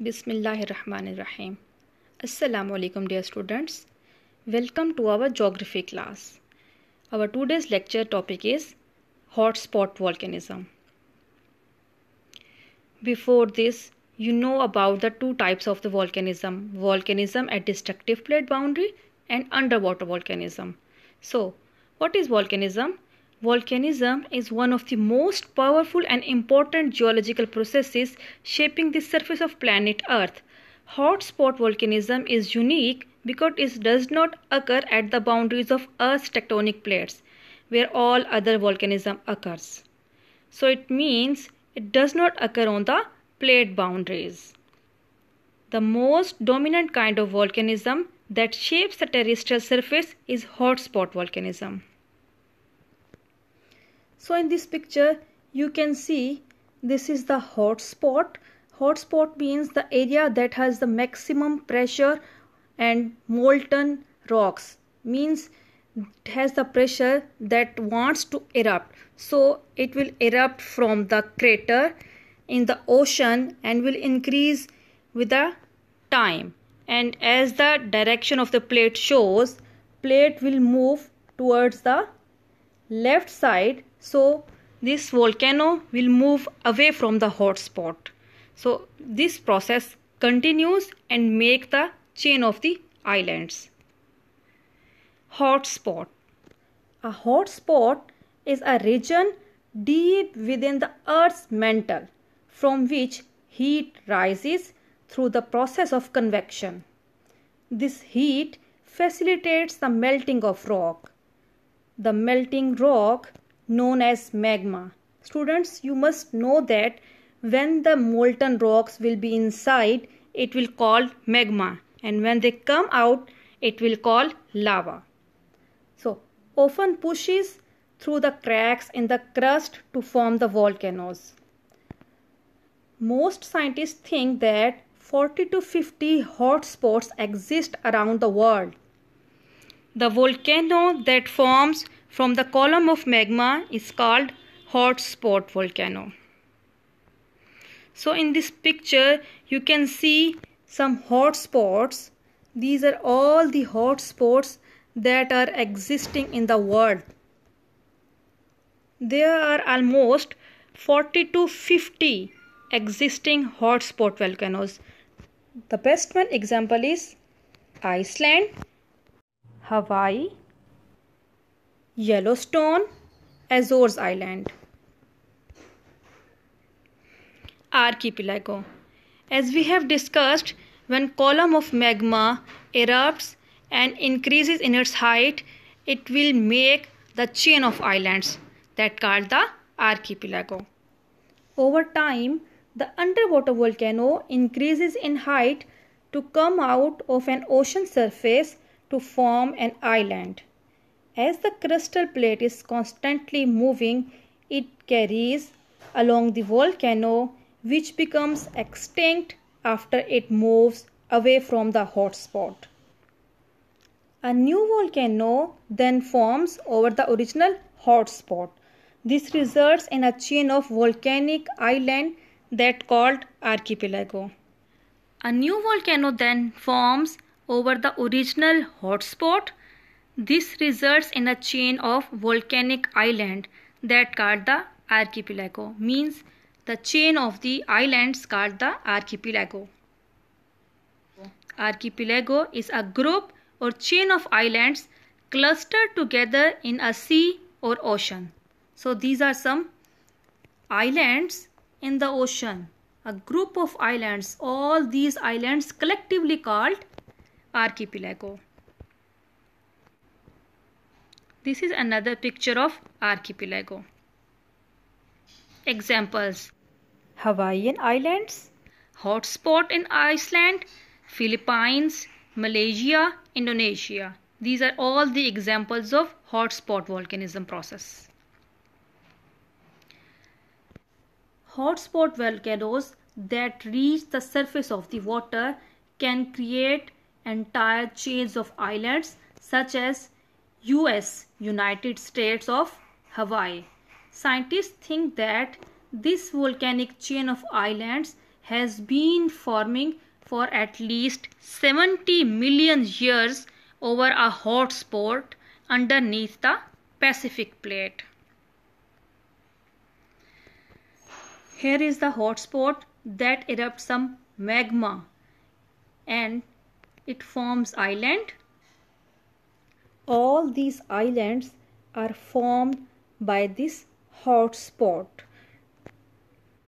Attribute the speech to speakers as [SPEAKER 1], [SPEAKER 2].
[SPEAKER 1] Bismillahirrahmanirrahim. Assalamu alaikum dear students. Welcome to our geography class. Our today's lecture topic is hotspot volcanism. Before this, you know about the two types of the volcanism. Volcanism at destructive plate boundary and underwater volcanism. So, what is volcanism? Volcanism is one of the most powerful and important geological processes shaping the surface of planet Earth. Hotspot volcanism is unique because it does not occur at the boundaries of Earth's tectonic plates, where all other volcanism occurs. So it means it does not occur on the plate boundaries. The most dominant kind of volcanism that shapes the terrestrial surface is hotspot volcanism. So in this picture you can see this is the hotspot. Hotspot means the area that has the maximum pressure and molten rocks, means it has the pressure that wants to erupt. So it will erupt from the crater in the ocean and will increase with the time. And as the direction of the plate shows, plate will move towards the left side. So this volcano will move away from the hotspot. So this process continues and make the chain of the islands. Hotspot. A hotspot is a region deep within the Earth's mantle from which heat rises through the process of convection. This heat facilitates the melting of rock. The melting rock known as magma. Students, you must know that when the molten rocks will be inside, it will called magma, and when they come out, it will call lava. So often pushes through the cracks in the crust to form the volcanoes. Most scientists think that 40 to 50 hotspots exist around the world. The volcano that forms from the column of magma is called hotspot volcano. So in this picture you can see some hotspots. These are all the hotspots that are existing in the world. There are almost 40 to 50 existing hotspot volcanoes. The best one example is Iceland, Hawaii, Yellowstone, Azores Island. Archipelago. As we have discussed, when column of magma erupts and increases in its height, it will make the chain of islands that called the archipelago. Over time, the underwater volcano increases in height to come out of an ocean surface to form an island. As the crustal plate is constantly moving, it carries along the volcano, which becomes extinct after it moves away from the hotspot. A new volcano then forms over the original hotspot. This results in a chain of volcanic islands that called archipelago. A new volcano then forms over the original hotspot. This results in a chain of volcanic island that called the archipelago, means the chain of the islands called the archipelago. Archipelago is a group or chain of islands clustered together in a sea or ocean. So these are some islands in the ocean. A group of islands, all these islands collectively called archipelago. This is another picture of archipelago. Examples: Hawaiian Islands, hotspot in Iceland, Philippines, Malaysia, Indonesia. These are all the examples of hotspot volcanism process. Hotspot volcanoes that reach the surface of the water can create entire chains of islands such as United States of Hawaii. Scientists think that this volcanic chain of islands has been forming for at least 70 million years over a hot spot underneath the Pacific plate. Here is the hot spot that erupts some magma and it forms island. All these islands are formed by this hot spot.